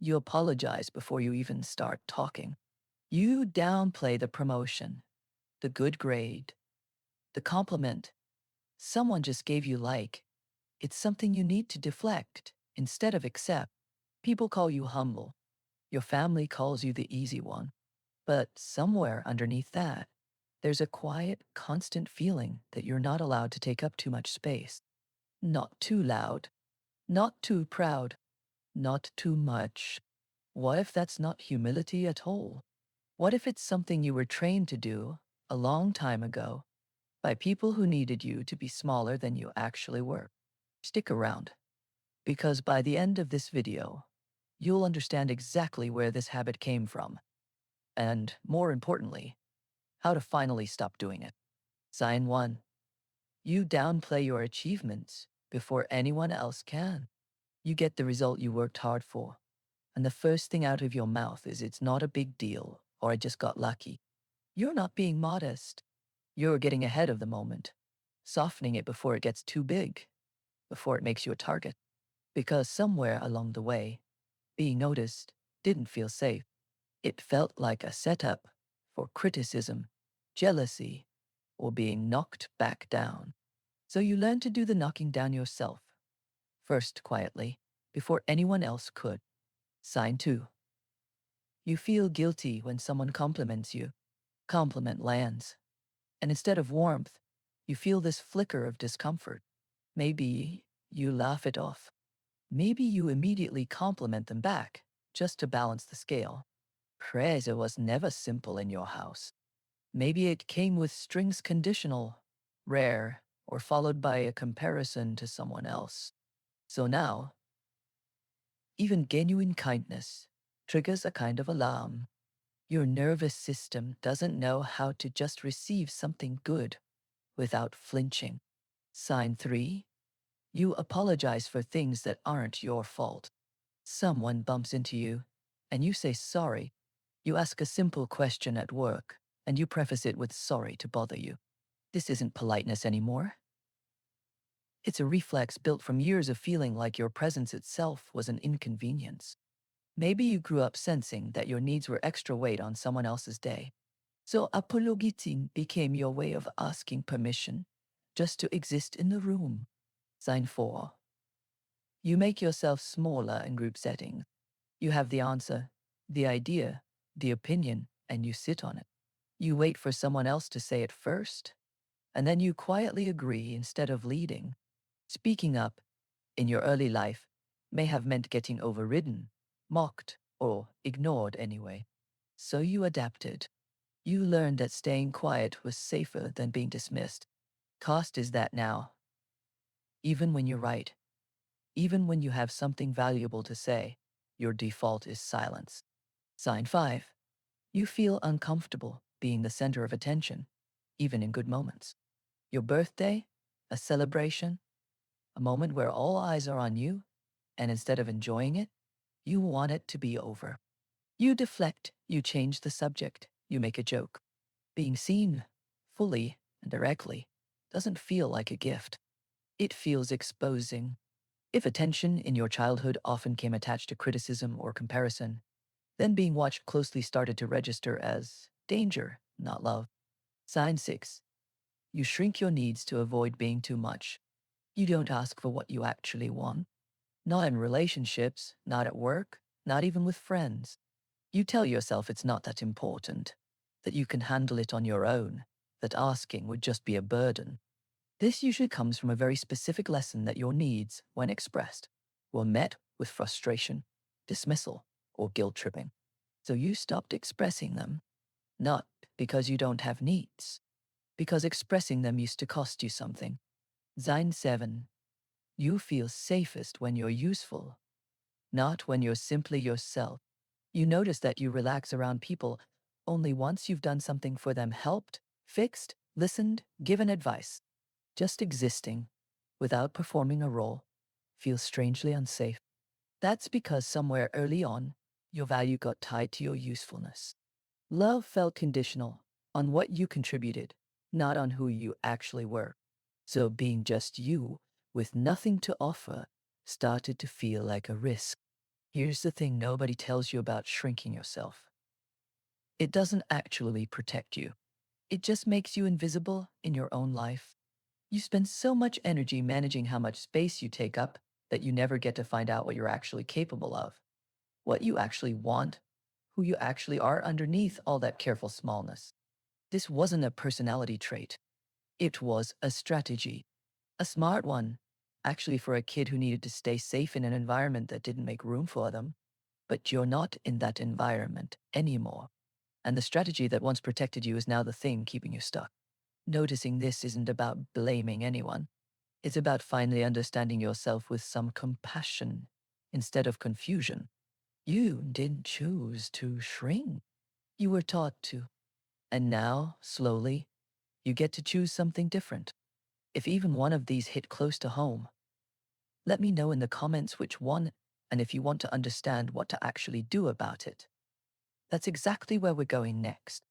You apologize before you even start talking. You downplay the promotion, the good grade, the compliment. Someone just gave you like. It's something you need to deflect instead of accept. People call you humble. Your family calls you the easy one. But somewhere underneath that, there's a quiet, constant feeling that you're not allowed to take up too much space. Not too loud, not too proud, not too much. What if that's not humility at all? What if it's something you were trained to do a long time ago by people who needed you to be smaller than you actually were? Stick around, because by the end of this video, you'll understand exactly where this habit came from, and more importantly, how to finally stop doing it. Sign 1. You downplay your achievements before anyone else can. You get the result you worked hard for, and the first thing out of your mouth is it's not a big deal or I just got lucky. You're not being modest. You're getting ahead of the moment, softening it before it gets too big, before it makes you a target. Because somewhere along the way, being noticed didn't feel safe. It felt like a setup for criticism, jealousy, or being knocked back down. So you learn to do the knocking down yourself, first quietly, before anyone else could. Sign 2. You feel guilty when someone compliments you. Compliment lands, and instead of warmth, you feel this flicker of discomfort. Maybe you laugh it off. Maybe you immediately compliment them back, just to balance the scale. Praise was never simple in your house. Maybe it came with strings conditional, rare, or followed by a comparison to someone else. So now, even genuine kindness triggers a kind of alarm. Your nervous system doesn't know how to just receive something good without flinching. Sign 3. You apologize for things that aren't your fault. Someone bumps into you, and you say sorry. You ask a simple question at work, and you preface it with sorry to bother you. This isn't politeness anymore. It's a reflex built from years of feeling like your presence itself was an inconvenience. Maybe you grew up sensing that your needs were extra weight on someone else's day. So apologizing became your way of asking permission just to exist in the room. Sign 4. You make yourself smaller in group settings. You have the answer, the idea, the opinion, and you sit on it. You wait for someone else to say it first, and then you quietly agree instead of leading. Speaking up, in your early life, may have meant getting overridden, mocked, or ignored anyway. So you adapted. You learned that staying quiet was safer than being dismissed. Cost is that now. Even when you're right, even when you have something valuable to say, your default is silence. Sign 5. You feel uncomfortable being the center of attention, even in good moments. Your birthday, a celebration, a moment where all eyes are on you, and instead of enjoying it, you want it to be over. You deflect, you change the subject, you make a joke. Being seen, fully and directly, doesn't feel like a gift. It feels exposing. If attention in your childhood often came attached to criticism or comparison, then being watched closely started to register as danger, not love. Sign 6. You shrink your needs to avoid being too much. You don't ask for what you actually want. Not in relationships, not at work, not even with friends. You tell yourself it's not that important, that you can handle it on your own, that asking would just be a burden. This usually comes from a very specific lesson that your needs, when expressed, were met with frustration, dismissal, or guilt tripping. So you stopped expressing them, not because you don't have needs, because expressing them used to cost you something. Sign 7. You feel safest when you're useful, not when you're simply yourself. You notice that you relax around people only once you've done something for them, helped, fixed, listened, given advice. Just existing, without performing a role, feels strangely unsafe. That's because somewhere early on, your value got tied to your usefulness. Love felt conditional on what you contributed, not on who you actually were. So being just you, with nothing to offer, started to feel like a risk. Here's the thing nobody tells you about shrinking yourself. It doesn't actually protect you. It just makes you invisible in your own life. You spend so much energy managing how much space you take up that you never get to find out what you're actually capable of, what you actually want, who you actually are underneath all that careful smallness. This wasn't a personality trait. It was a strategy, a smart one, actually for a kid who needed to stay safe in an environment that didn't make room for them. But you're not in that environment anymore. And the strategy that once protected you is now the thing keeping you stuck. Noticing this isn't about blaming anyone. It's about finally understanding yourself with some compassion instead of confusion. You didn't choose to shrink. You were taught to. And now, slowly, you get to choose something different. If even one of these hit close to home, let me know in the comments which one and if you want to understand what to actually do about it. That's exactly where we're going next.